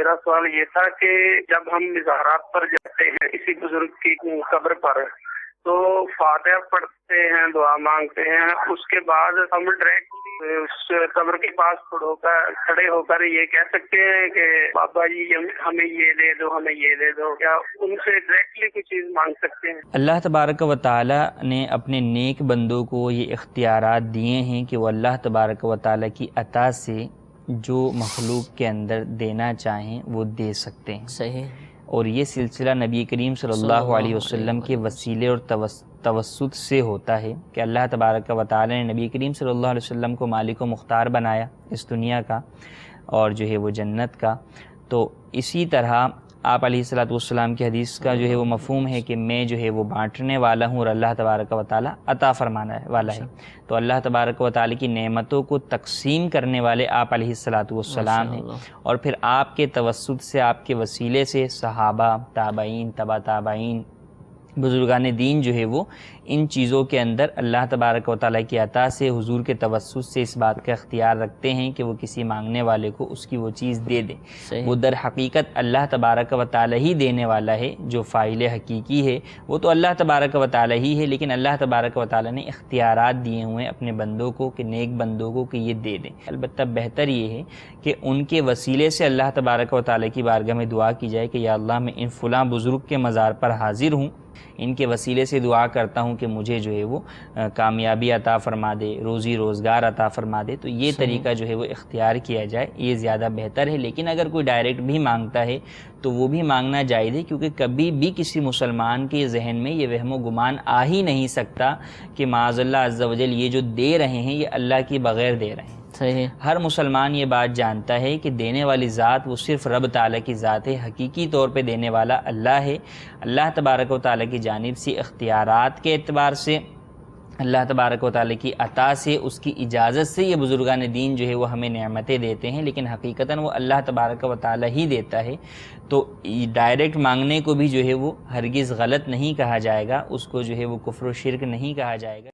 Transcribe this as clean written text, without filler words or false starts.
میرا سوال یہ تھا کہ جب ہم مزارات پر جاتے ہیں کسی بزرگ کی قبر پر تو فاتحہ پڑھتے ہیں، دعا مانگتے ہیں، اس کے بعد ہم ڈائریکٹلی اس قبر کے پاس کھڑے ہو کر یہ کہہ سکتے ہیں کہ بابا جی ہمیں یہ دے دو، ہمیں یہ دے دو، کیا ان سے ڈائریکٹلی کوئی چیز مانگ سکتے ہیں؟ اللہ تبارک و تعالی نے اپنے نیک بندوں کو یہ اختیارات دیے ہیں کہ وہ اللہ تبارک و تعالی کی عطا سے جو مخلوق کے اندر دینا چاہیں وہ دے سکتے ہیں۔ صحیح۔ اور یہ سلسلہ نبی کریم صلی اللہ علیہ وسلم کے وسیلے اور توسط سے ہوتا ہے کہ اللہ تبارک و تعالی نے نبی کریم صلی اللہ علیہ وسلم کو مالک و مختار بنایا اس دنیا کا اور جو ہے وہ جنت کا۔ تو اسی طرح آپ علیہ الصلوۃ والسلام کی حدیث کا جو ہے وہ مفہوم ہے کہ میں جو ہے وہ بانٹنے والا ہوں اور اللہ تبارک و تعالی عطا فرمانے والا ہے۔ تو اللہ تبارک و تعالی کی نعمتوں کو تقسیم کرنے والے آپ علیہ الصلوۃ والسلام ہیں، اور پھر آپ کے توسط سے، آپ کے وسیلے سے صحابہ، تابعین، تبع تابعین، بزرگان دین جو ہے وہ ان چیزوں کے اندر اللہ تبارک و تعالیٰ کی عطا سے، حضور کے توسط سے اس بات کا اختیار رکھتے ہیں کہ وہ کسی مانگنے والے کو اس کی وہ چیز دے دیں۔ وہ در حقیقت اللہ تبارک و تعالیٰ ہی دینے والا ہے، جو فاعل حقیقی ہے وہ تو اللہ تبارک و تعالیٰ ہی ہے، لیکن اللہ تبارک و تعالیٰ نے اختیارات دیے ہوئے اپنے بندوں کو کہ نیک بندوں کو کہ یہ دے دیں۔ البتہ بہتر یہ ہے کہ ان کے وسیلے سے اللہ تبارک و تعالیٰ کی بارگاہ میں دعا کی جائے کہ یا اللہ میں ان فلاں بزرگ کے مزار پر حاضر ہوں، ان کے وسیلے سے دعا کرتا ہوں کہ مجھے جو ہے وہ کامیابی عطا فرما دے، روزی روزگار عطا فرما دے۔ تو یہ طریقہ جو ہے وہ اختیار کیا جائے، یہ زیادہ بہتر ہے۔ لیکن اگر کوئی ڈائریکٹ بھی مانگتا ہے تو وہ بھی مانگنا جائز ہے، کیونکہ کبھی بھی کسی مسلمان کے ذہن میں یہ وہم و گمان آ ہی نہیں سکتا کہ معاذ اللہ عز و جل یہ جو دے رہے ہیں یہ اللہ کے بغیر دے رہے ہیں۔ صحیح۔ ہر مسلمان یہ بات جانتا ہے کہ دینے والی ذات وہ صرف رب تعالیٰ کی ذات ہے، حقیقی طور پہ دینے والا اللہ ہے۔ اللہ تبارک و تعالیٰ کی جانب سے اختیارات کے اعتبار سے، اللہ تبارک و تعالیٰ کی عطا سے، اس کی اجازت سے یہ بزرگان دین جو ہے وہ ہمیں نعمتیں دیتے ہیں، لیکن حقیقتاً وہ اللہ تبارک و تعالیٰ ہی دیتا ہے۔ تو ڈائریکٹ مانگنے کو بھی جو ہے وہ ہرگز غلط نہیں کہا جائے گا، اس کو جو ہے وہ کفر و شرک نہیں کہا جائے گا۔